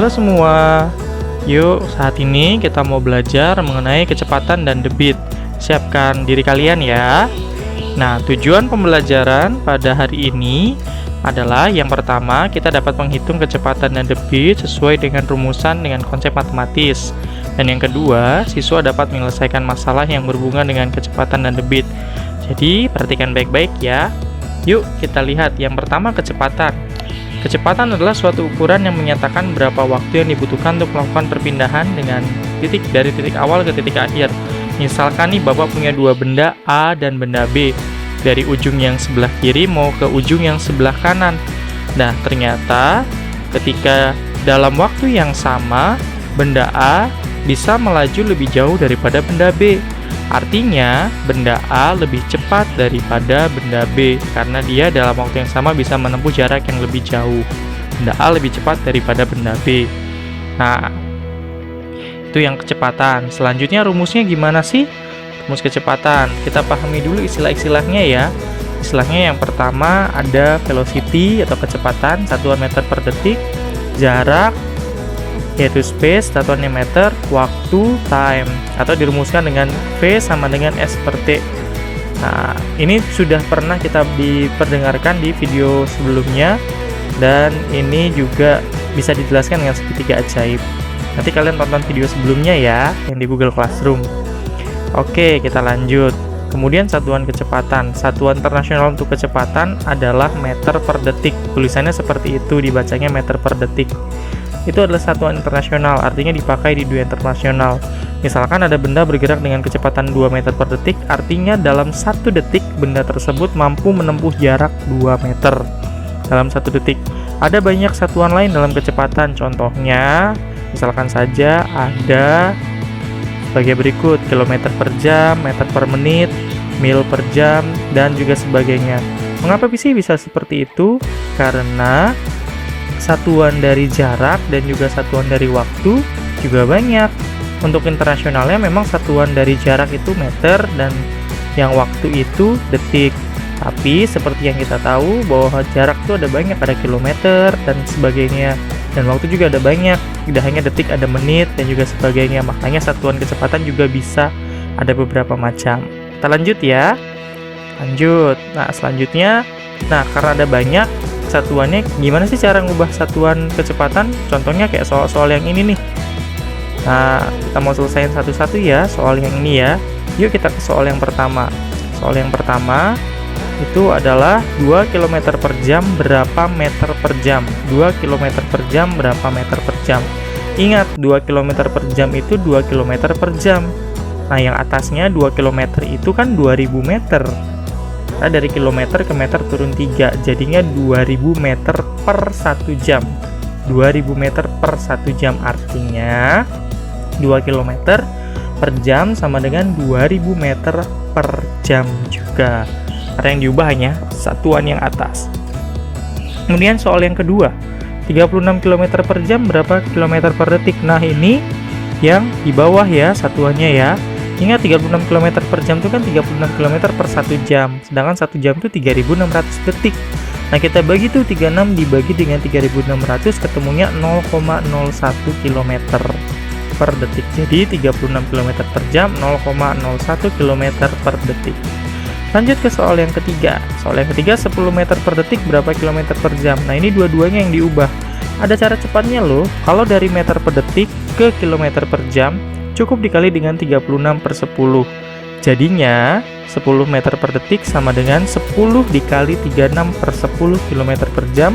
Halo semua, yuk saat ini kita mau belajar mengenai kecepatan dan debit. Siapkan diri kalian ya. Nah, tujuan pembelajaran pada hari ini adalah yang pertama, kita dapat menghitung kecepatan dan debit sesuai dengan rumusan dengan konsep matematis. Dan yang kedua, siswa dapat menyelesaikan masalah yang berhubungan dengan kecepatan dan debit. Jadi, perhatikan baik-baik ya. Yuk kita lihat yang pertama, kecepatan. Kecepatan adalah suatu ukuran yang menyatakan berapa waktu yang dibutuhkan untuk melakukan perpindahan dengan dari titik awal ke titik akhir. Misalkan nih Bapak punya dua benda A dan benda B. Dari ujung yang sebelah kiri mau ke ujung yang sebelah kanan. Nah, ternyata ketika dalam waktu yang sama, benda A bisa melaju lebih jauh daripada benda B. Artinya, benda A lebih cepat daripada benda B, karena dia dalam waktu yang sama bisa menempuh jarak yang lebih jauh. Benda A lebih cepat daripada benda B. Nah, itu yang kecepatan. Selanjutnya rumusnya gimana sih? Rumus kecepatan. Kita pahami dulu istilah-istilahnya ya. Istilahnya yang pertama ada velocity atau kecepatan, satuan meter per detik, jarak, yaitu space, satuannya meter, waktu, time, atau dirumuskan dengan V sama dengan S per T. Nah, ini sudah pernah kita diperdengarkan di video sebelumnya, dan ini juga bisa dijelaskan dengan segitiga ajaib. Nanti kalian tonton video sebelumnya ya, yang di Google Classroom. Oke, kita lanjut. Kemudian satuan kecepatan. Satuan internasional untuk kecepatan adalah meter per detik. Tulisannya seperti itu, dibacanya meter per detik. Itu adalah satuan internasional, artinya dipakai di dunia internasional. Misalkan ada benda bergerak dengan kecepatan 2 meter per detik, artinya dalam 1 detik benda tersebut mampu menempuh jarak 2 meter dalam 1 detik. Ada banyak satuan lain dalam kecepatan, contohnya misalkan saja ada sebagai berikut: kilometer per jam, meter per menit, mil per jam, dan juga sebagainya. Mengapa bisa seperti itu? Karena satuan dari jarak dan juga satuan dari waktu juga banyak. Untuk internasionalnya memang satuan dari jarak itu meter dan yang waktu itu detik. Tapi seperti yang kita tahu bahwa jarak itu ada banyak, ada kilometer dan sebagainya. Dan waktu juga ada banyak, tidak hanya detik, ada menit dan juga sebagainya. Makanya satuan kecepatan juga bisa ada beberapa macam. Kita lanjut ya. Lanjut. Nah, selanjutnya, karena ada banyak satuannya, gimana sih cara ngubah satuan kecepatan? Contohnya kayak soal-soal yang ini nih. Nah, kita mau selesaiin satu-satu ya soal yang ini ya. Yuk kita ke soal yang pertama. Soal yang pertama itu adalah 2 km per jam berapa meter per jam. 2 km per jam berapa meter per jam. Ingat, 2 km per jam itu 2 km per jam. Nah, yang atasnya 2 km itu kan 2000 meter. Nah, dari kilometer ke meter turun 3, jadinya 2000 meter per 1 jam. 2000 meter per 1 jam, artinya 2 km per jam sama dengan 2000 meter per jam juga. Karena yang diubah hanya satuan yang atas. Kemudian soal yang kedua, 36 km per jam berapa kilometer per detik. Nah, ini yang di bawah ya satuannya ya. Ingat, 36 km per jam itu kan 36 km per 1 jam. Sedangkan 1 jam itu 3600 detik. Nah, kita bagi tuh 36 dibagi dengan 3600, ketemunya 0,01 km per detik. Jadi 36 km per jam, 0,01 km per detik. Lanjut ke soal yang ketiga. Soal yang ketiga, 10 meter per detik berapa kilometer per jam. Nah, ini dua-duanya yang diubah. Ada cara cepatnya loh. Kalau dari meter per detik ke kilometer per jam, cukup dikali dengan 36 per 10. Jadinya 10 meter per detik sama dengan 10 dikali 36 per 10 km per jam.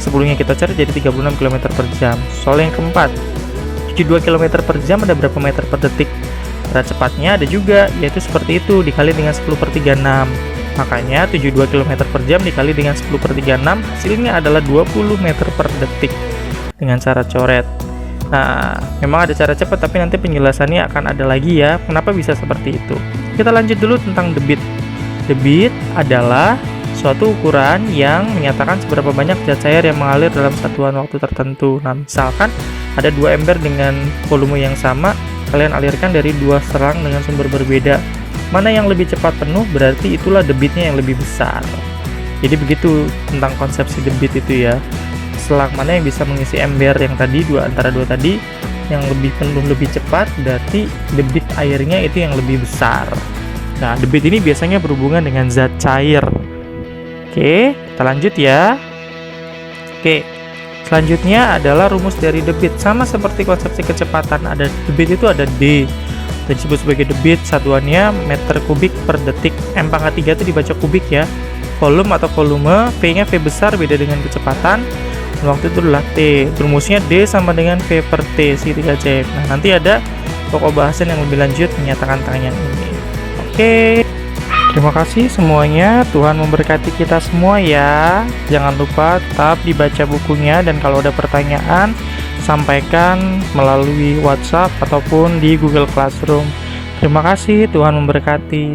10-nya kita cari jadi 36 km per jam. Soal yang keempat, 72 km per jam ada berapa meter per detik? Cara cepatnya ada juga, yaitu seperti itu, dikali dengan 10 per 36. Makanya 72 km per jam dikali dengan 10 per 36, hasilnya adalah 20 meter per detik dengan cara coret. Nah, memang ada cara cepat, tapi nanti penjelasannya akan ada lagi ya, kenapa bisa seperti itu. Kita lanjut dulu tentang debit. Debit adalah suatu ukuran yang menyatakan seberapa banyak zat cair yang mengalir dalam satuan waktu tertentu. Nah, misalkan ada 2 ember dengan volume yang sama, kalian alirkan dari 2 selang dengan sumber berbeda. Mana yang lebih cepat penuh, berarti itulah debitnya yang lebih besar. Jadi begitu tentang konsepsi debit itu ya. selang mana yang bisa mengisi ember yang tadi, antara dua tadi, yang lebih penuh lebih cepat, berarti debit airnya itu yang lebih besar. Nah, debit ini biasanya berhubungan dengan zat cair. Oke, kita lanjut ya. Oke, selanjutnya adalah rumus dari debit. Sama seperti konsepsi kecepatan, ada debit itu ada D, disebut sebagai debit, satuannya meter kubik per detik. M pangkat 3 itu dibaca kubik ya. Volume atau volume, V-nya V besar beda dengan kecepatan, waktu itu adalah T. Rumusnya D sama dengan V per T, segitiga cek. Nah, nanti ada pokok bahasan yang lebih lanjut menyatakan tangan ini. Oke, terima kasih semuanya. Tuhan memberkati kita semua ya. Jangan lupa tetap dibaca bukunya, dan kalau ada pertanyaan sampaikan melalui WhatsApp ataupun di Google Classroom. Terima kasih, Tuhan memberkati.